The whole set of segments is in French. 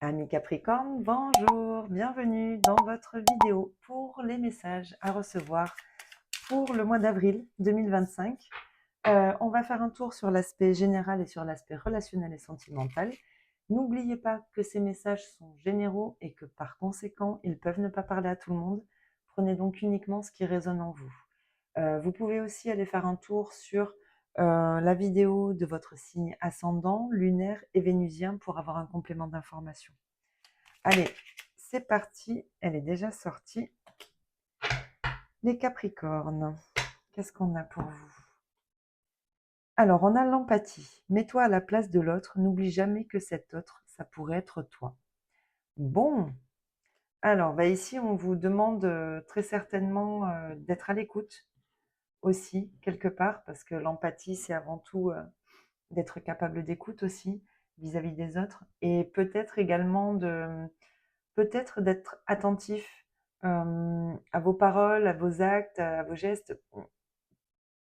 Amis Capricorne, bonjour, bienvenue dans votre vidéo pour les messages à recevoir pour le mois d'avril 2025. On va faire un tour sur l'aspect général et sur l'aspect relationnel et sentimental. N'oubliez pas que ces messages sont généraux et que par conséquent, ils peuvent ne pas parler à tout le monde. Prenez donc uniquement ce qui résonne en vous. Vous pouvez aussi aller faire un tour sur la vidéo de votre signe ascendant, lunaire et vénusien pour avoir un complément d'information. Allez, c'est parti, elle est déjà sortie. Les Capricornes, qu'est-ce qu'on a pour vous? Alors, on a l'empathie. Mets-toi à la place de l'autre, n'oublie jamais que cet autre, ça pourrait être toi. Bon, alors ici, on vous demande très certainement d'être à l'écoute aussi, quelque part, parce que l'empathie, c'est avant tout d'être capable d'écoute aussi vis-à-vis des autres, et peut-être également peut-être d'être attentif à vos paroles, à vos actes, à vos gestes,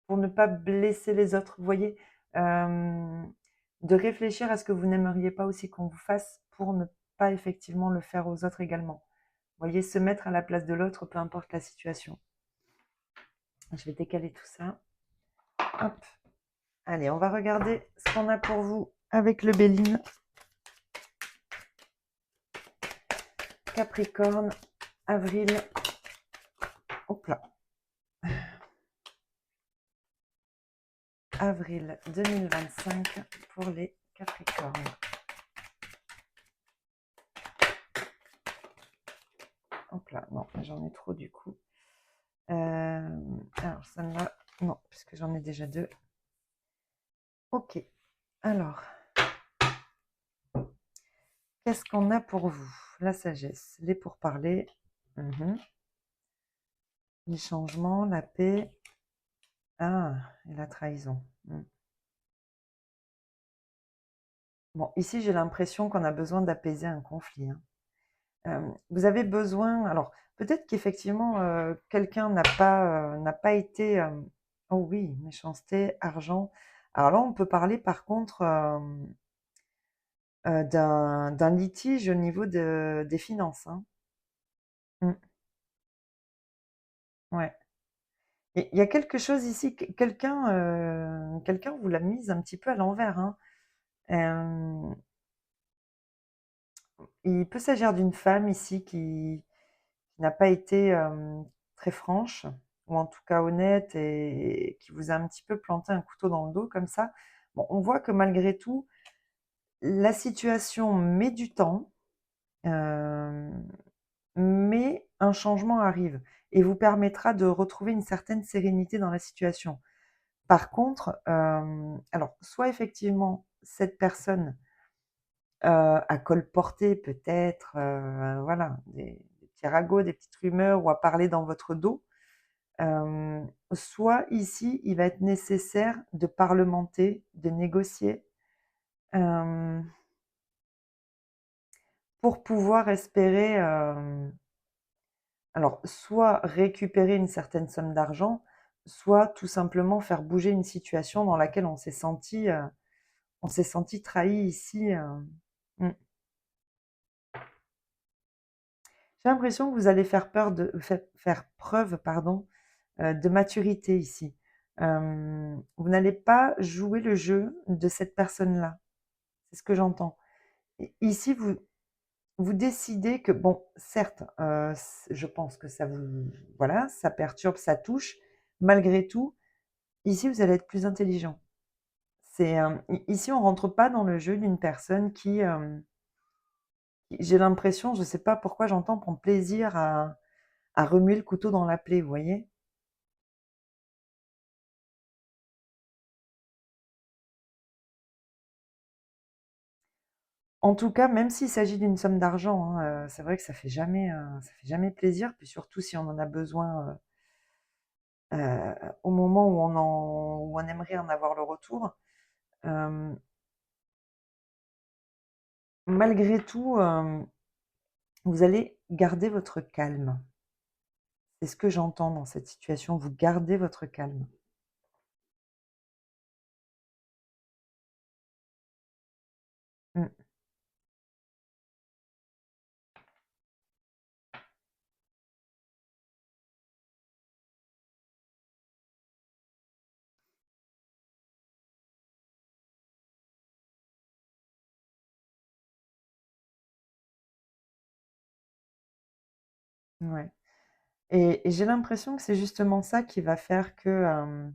pour ne pas blesser les autres. Vous voyez, de réfléchir à ce que vous n'aimeriez pas aussi qu'on vous fasse pour ne pas effectivement le faire aux autres également. Vous voyez, se mettre à la place de l'autre, peu importe la situation. Je vais décaler tout ça. Hop. Allez, on va regarder ce qu'on a pour vous avec le Béline. Capricorne, avril. Hop là. Avril 2025 pour les Capricornes. Hop là, non, j'en ai trop du coup. Alors, ça ne va... Non, puisque j'en ai déjà deux. Ok, alors, qu'est-ce qu'on a pour vous? La sagesse, les pourparlers, les changements, la paix, et la trahison. Bon, ici, j'ai l'impression qu'on a besoin d'apaiser un conflit. Vous avez besoin... Alors, peut-être qu'effectivement, quelqu'un n'a pas été... Oh oui, méchanceté, argent. Alors là, on peut parler par contre d'un litige au niveau des finances. Hein. Ouais. Et il y a quelque chose ici, quelqu'un vous l'a mise un petit peu à l'envers. Hein. Euh, il peut s'agir d'une femme ici qui n'a pas été très franche, ou en tout cas honnête, et qui vous a un petit peu planté un couteau dans le dos comme ça. Bon, on voit que malgré tout, la situation met du temps, mais un changement arrive et vous permettra de retrouver une certaine sérénité dans la situation. Par contre, alors soit effectivement cette personne à colporter peut-être, voilà, des petits ragots, des petites rumeurs ou à parler dans votre dos, soit ici, il va être nécessaire de parlementer, de négocier, pour pouvoir espérer, alors soit récupérer une certaine somme d'argent, soit tout simplement faire bouger une situation dans laquelle on s'est senti trahi ici. Mmh. J'ai l'impression que vous allez faire preuve, pardon, de maturité ici. Vous n'allez pas jouer le jeu de cette personne-là. C'est ce que j'entends. Ici, vous décidez que, bon, certes, je pense que ça vous, voilà, ça perturbe, ça touche. Malgré tout, ici, vous allez être plus intelligent. Ici, on rentre pas dans le jeu d'une personne j'ai l'impression, je sais pas pourquoi j'entends prendre plaisir à remuer le couteau dans la plaie, vous voyez? En tout cas, même s'il s'agit d'une somme d'argent, hein, c'est vrai que ça fait jamais plaisir, puis surtout si on en a besoin, au moment où on aimerait en avoir le retour. Malgré tout, vous allez garder votre calme. C'est ce que j'entends dans cette situation, vous gardez votre calme. Mmh. Ouais. Et j'ai l'impression que c'est justement ça qui va faire que,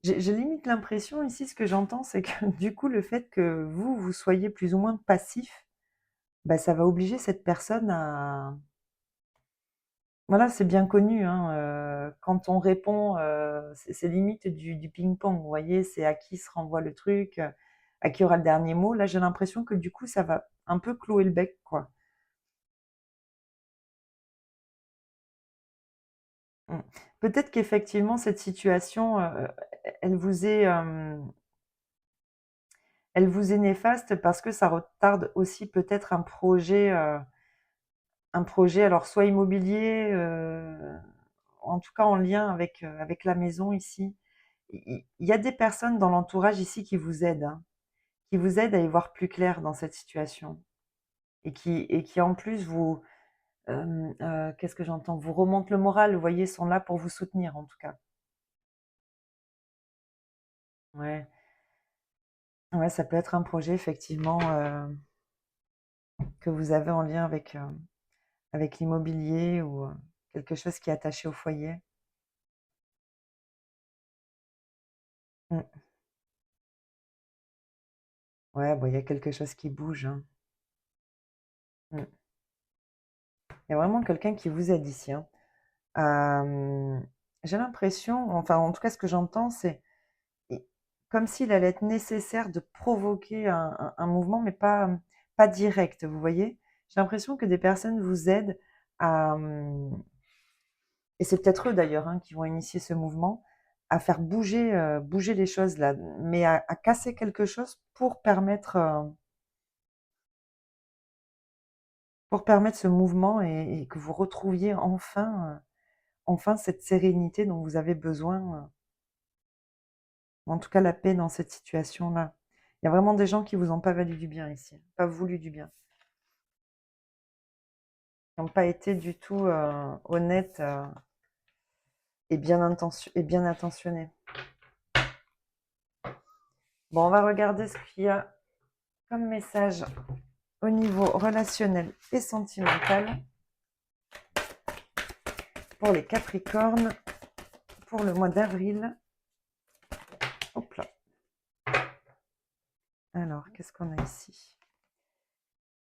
j'ai limite l'impression ici, ce que j'entends, c'est que du coup, le fait que vous soyez plus ou moins passif, bah, ça va obliger cette personne à voilà, c'est bien connu, hein, quand on répond, c'est limite du ping-pong, vous voyez? C'est à qui se renvoie le truc, à qui aura le dernier mot. Là, j'ai l'impression que du coup, ça va un peu clouer le bec, quoi. Mmh. Peut-être qu'effectivement cette situation, elle vous est, elle vous est néfaste parce que ça retarde aussi peut-être un projet alors soit immobilier, en tout cas en lien avec la maison ici. Il y a des personnes dans l'entourage ici qui vous aident, hein, qui vous aident à y voir plus clair dans cette situation et qui en plus vous, qu'est-ce que j'entends? Vous remontent le moral, vous voyez? Sont là pour vous soutenir en tout cas. Ouais, ouais, ça peut être un projet effectivement, que vous avez en lien avec l'immobilier ou, quelque chose qui est attaché au foyer. Mmh. Ouais, bon, il y a quelque chose qui bouge, hein. Mmh. Il y a vraiment quelqu'un qui vous aide ici, hein. J'ai l'impression, enfin, en tout cas, ce que j'entends, c'est i comme s'il allait être nécessaire de provoquer un mouvement, mais pas direct, vous voyez? J'ai l'impression que des personnes vous aident à, et c'est peut-être eux d'ailleurs, hein, qui vont initier ce mouvement, à faire bouger les choses là, mais à casser quelque chose pour permettre ce mouvement et que vous retrouviez enfin cette sérénité dont vous avez besoin, ou en tout cas la paix dans cette situation-là. Il y a vraiment des gens qui vous ont pas valu du bien ici, pas voulu du bien, qui n'ont pas été du tout, honnêtes, et bien intentionnés. Bon, on va regarder ce qu'il y a comme message au niveau relationnel et sentimental pour les Capricornes pour le mois d'avril. Hop là. Alors, qu'est-ce qu'on a ici?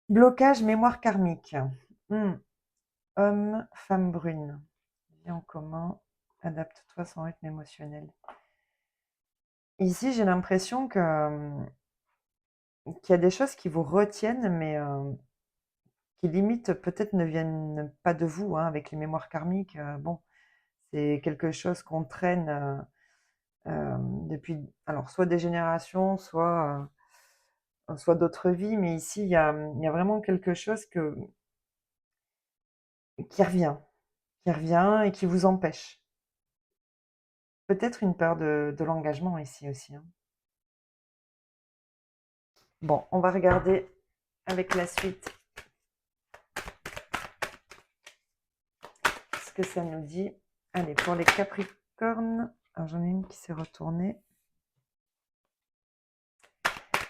Blocage mémoire karmique. Hmm. Homme, femme brune. Vie en commun. Adapte-toi à son rythme émotionnel. Ici, j'ai l'impression qu'il y a des choses qui vous retiennent, mais qui limite peut-être ne viennent pas de vous, hein, avec les mémoires karmiques. Bon, c'est quelque chose qu'on traîne depuis, alors soit des générations, soit d'autres vies, mais ici, il y a vraiment quelque chose qui revient, qui revient et qui vous empêche. Peut-être une peur de l'engagement ici aussi, hein. Bon, on va regarder avec la suite ce que ça nous dit. Allez, pour les Capricornes, alors j'en ai une qui s'est retournée.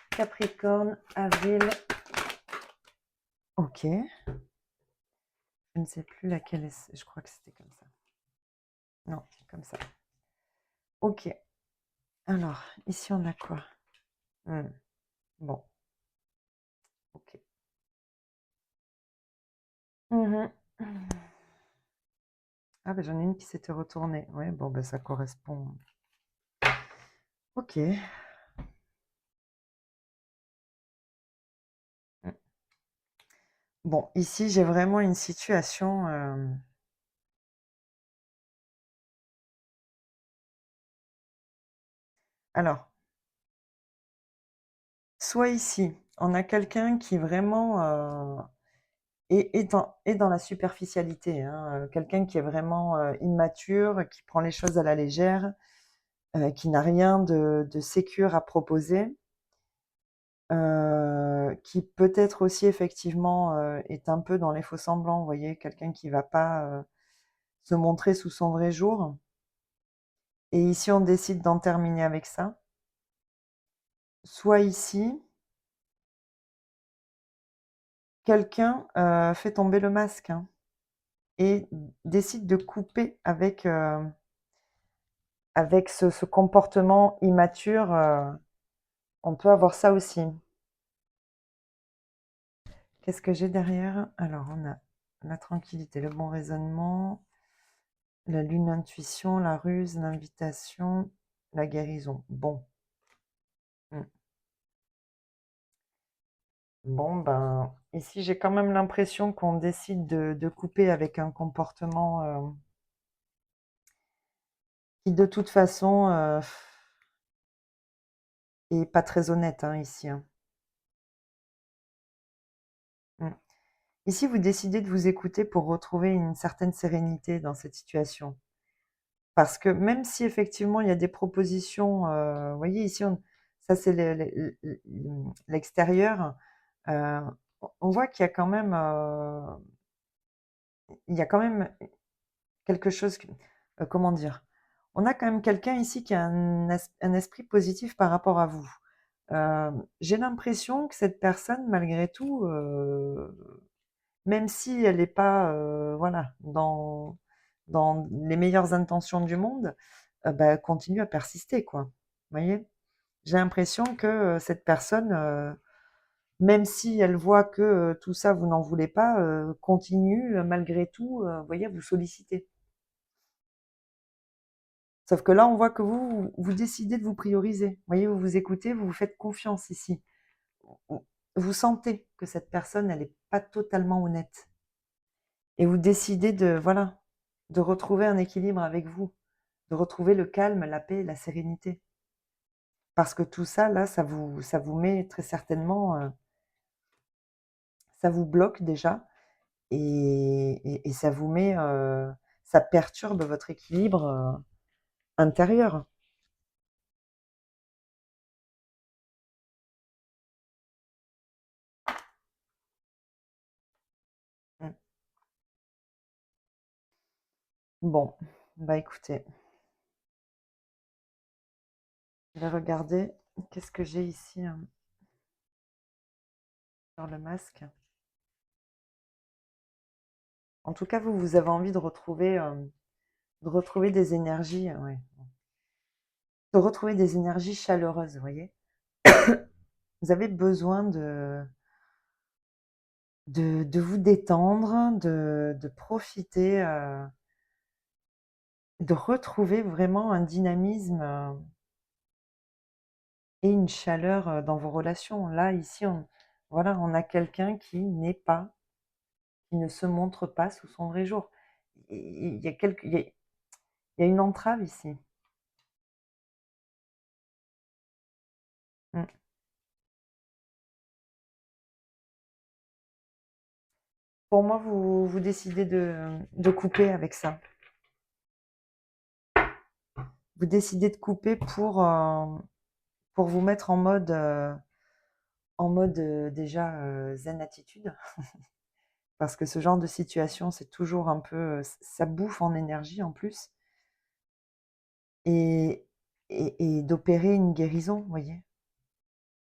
Capricorne, avril. Ok. Je ne sais plus laquelle est. Je crois que c'était comme ça. Non, comme ça. Ok. Alors, ici on a quoi? Bon, ok. Mhm. Ah, ben j'en ai une qui s'était retournée. Ouais, bon, ben ça correspond. Ok. Bon, ici j'ai vraiment une situation. Alors, soit ici, on a quelqu'un qui vraiment est dans la superficialité, hein, quelqu'un qui est vraiment immature, qui prend les choses à la légère, qui n'a rien de sécure à proposer, qui peut-être aussi effectivement est un peu dans les faux semblants, vous voyez, quelqu'un qui va pas se montrer sous son vrai jour. Et ici, on décide d'en terminer avec ça. Soit ici, quelqu'un fait tomber le masque, hein. et décide de couper avec, avec ce comportement immature, on peut avoir ça aussi. Qu'est-ce que j'ai derrière? Alors, on a la tranquillité, le bon raisonnement, la lune intuition, la ruse, l'invitation, la guérison. Bon. Mm. Bon, ben, ici, j'ai quand même l'impression qu'on décide de couper avec un comportement qui, de toute façon, est pas très honnête, hein, ici, hein. Mm. Ici, vous décidez de vous écouter pour retrouver une certaine sérénité dans cette situation. Parce que même si effectivement il y a des propositions, vous voyez ici, ça c'est l'extérieur, heu, on voit qu'il y a quand même, il y a quand même quelque chose comment dire? On a quand même quelqu'un ici qui a un esprit positif par rapport à vous. J'ai l'impression que cette personne malgré tout, même si elle n'est pas, voilà, dans les meilleures intentions du monde, bah, continue à persister, quoi. Vous voyez? J'ai l'impression que, cette personne, même si elle voit que, tout ça vous n'en voulez pas, continue, malgré tout, vous voyez, à vous solliciter. Sauf que là, on voit que vous décidez de vous prioriser. Vous voyez, vous vous écoutez, vous vous faites confiance ici. Vous vous sentez que cette personne, elle est pas totalement honnête et vous décidez de voilà, de retrouver un équilibre avec vous, de retrouver le calme, la paix, la sérénité. Parce que tout ça, là, ça vous met très certainement, ça vous bloque déjà et ça vous met, ça perturbe votre équilibre, intérieur. Mmh. Bon, bah, écoutez, je vais regarder qu'est-ce que j'ai ici, sur le masque. En tout cas, vous avez envie de retrouver des énergies, ouais, de retrouver des énergies chaleureuses, vous voyez? Vous avez besoin de vous détendre, de profiter, de retrouver vraiment un dynamisme, et une chaleur, dans vos relations. Là, ici, voilà, on a quelqu'un qui ne se montre pas sous son vrai jour. Il y a il y a une entrave ici. Mmh. Pour moi, vous décidez de couper avec ça. Vous décidez de couper pour vous mettre en mode, déjà, zen attitude. Parce que ce genre de situation, c'est toujours un peu, ça bouffe en énergie en plus et et d'opérer une guérison, vous voyez?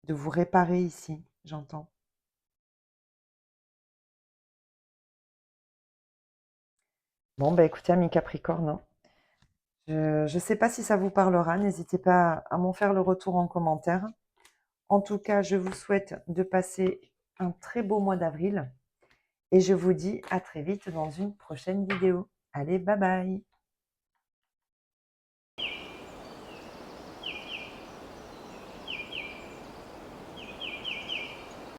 De vous réparer ici, j'entends. Bon, bah, écoutez, amis Capricorne, hein, je ne sais pas si ça vous parlera, n'hésitez pas à m'en faire le retour en commentaire. En tout cas, je vous souhaite de passer un très beau mois d'avril et je vous dis à très vite dans une prochaine vidéo. Allez, bye bye!